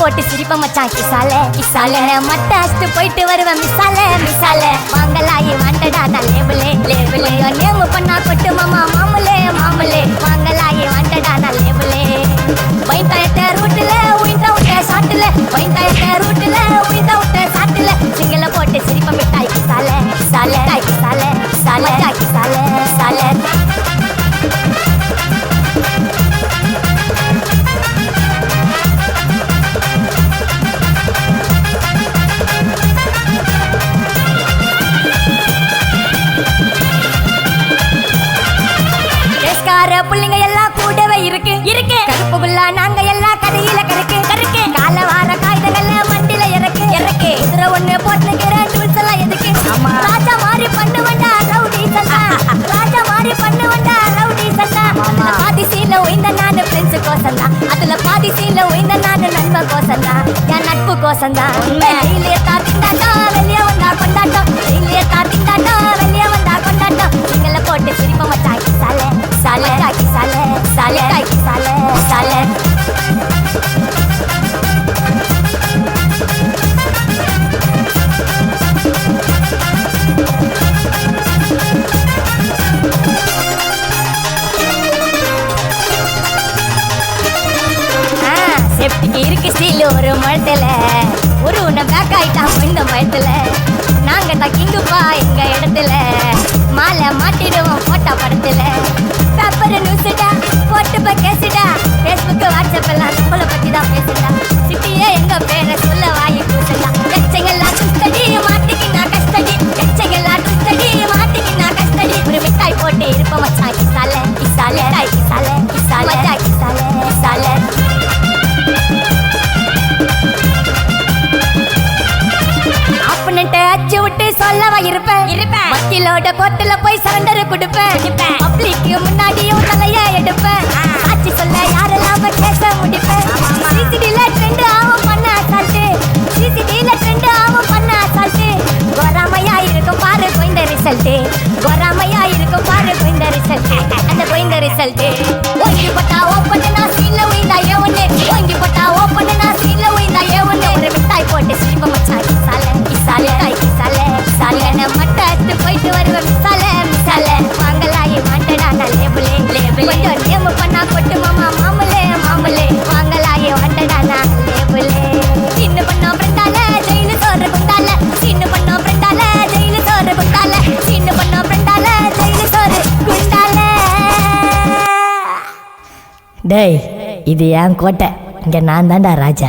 போட்டு சிரிப்ப மச்சான் கிசாலே கிசாலே மட்ட அஸ்து போயிட்டு வருவேன் மிசாலே மிசாலே வாங்கலாயி வாண்டடா நான் லேபிளே லேபிளே நேம் பண்ணா கொட்டு மாமா மாமுலே மாமுலே வாங்கலாயி வாண்டடா நான் லேபிளே வைத்தாயத்த ரூட்ல உயிந்தா விட்ட சாட்டுல வைத்தாயத்த ரூட்ல உயிந்தா விட்ட சாட்டுல சிங்கல போட்டு சிரிப்ப மிட்டாய் கிசாலே கிசாலே கிசாலே கிசாலே கிசாலே கிசாலே புள்ளிங்க எல்லாம் கூடவே இருக்கு இருக்கு கருப்புக்குள்ள நாங்க எல்லாம் கதையில கருக்கு கருக்கு கால வார காய்தங்கள்ல மண்டில இறக்கு இறக்கு இதுல ஒண்ணு போட்டுக்கிற டூல்ஸ் எல்லாம் எதுக்கு ராஜா மாதிரி பண்ணு வந்தா ரவுடி சந்தா ராஜா மாதிரி பண்ணு வந்தா ரவுடி சந்தா பாதி சீல ஒய்ந்த நானு ஃப்ரெண்ட்ஸ் கோசந்தா அதுல பாதி சீல ஒய்ந்த நானு நண்ப கோசந்தா என் நட்பு கோசந்தா வெளியே தாத்திண்டாட்டா வெளியே வந்தா கொண்டாட்டம் வெளியே தாத்திண்டாட்டா வெளியே வந்தா கொண்டாட்டம் நீங்கள போட்டு சிரிப்ப மச்சான் சாலே சாலே சாலே சாலே சாலே சாலே செப்டிக்கு இருக்கு ஸ்டீல் ஒரு மரத்துல ஒரு உன்னை பேக் ஆயிட்டா இந்த மரத்துல நாங்க தக்கிங்குப்பா எங்க இடத்துல மாலை மாட்டிடுவோம் போட்டா படத்துல பேப்பர் நியூஸ்டா போட்டு கேசுடா ஃபேஸ்புக் வாட்ஸ்அப் எல்லாம் நம்மள பத்தி தான் பேசுடா சிட்டியே எங்க பேரை சொல்ல வாங்கி பூசுடா எச்சங்கெல்லாம் துஸ்தடி மாட்டிக்கினா கஸ்டடி எச்சங்கெல்லாம் துஸ்தடி மாட்டிக்கினா கஸ்டடி ஒரு மிட்டாய் போட்டு இருப்ப மச்சான் கிசாலே கிசாலே கிசாலே கிசாலே கிசாலே கிசாலே அச்சு விட்டு சொல்லவா இருப்பேன் இருப்பேன் வக்கீலோட கோர்ட்டுல போய் சரண்டர் கொடுப்பேன் பப்ளிக்கு முன்னாடியும் தலையா எடுப்பேன் ஆட்சி சொல்ல யாரெல்லாம் கேச முடிப்பேன் சிசிடில ட்ரெண்ட் ஆகும் பண்ண அசால்ட்டு சிசிடில ட்ரெண்ட் ஆகும் பண்ண அசால்ட்டு கோராமையா இருக்கும் பாரு கோய்ந்த ரிசல்ட் கோராமையா இருக்கும் பாரு கோய்ந்த ரிசல்ட் அந்த கோய்ந்த ரிசல்ட் ஓங்கி போட்டா ஓப்பன் நான் சீல உயிந்தா ஏ ஒண்ணு ஓங்கி போட்டா ஓப்பன் நான் சீல உயிந்தா ஏ ஒண்ணு ஒரு மிட்டாய் போட்டு சிரிப்ப மச்சான் கிசாலே கிசாலே கிசாலே சாலே மட்ட அத்து போயிட்டு வருவேன் மிசாலே மிசாலே வாங்கலாயி வாண்டடா நான் லேபிளே லேபிளே நேம் பண்ணா கொட்டு மாமா மாமுலே மாமுலே வாங்கலாயி வாண்டடா நான் லேபிளே சின்ன பண்ணா பிரண்டால ஜெயில சோறு குண்டால சின்ன பண்ணா பிரண்டால ஜெயில சோறு குண்டால சின்ன பண்ணா பிரண்டால ஜெயில சோறு குண்டால டேய் இது ஏன் கோட்டை இங்க நான் தான்டா ராஜா.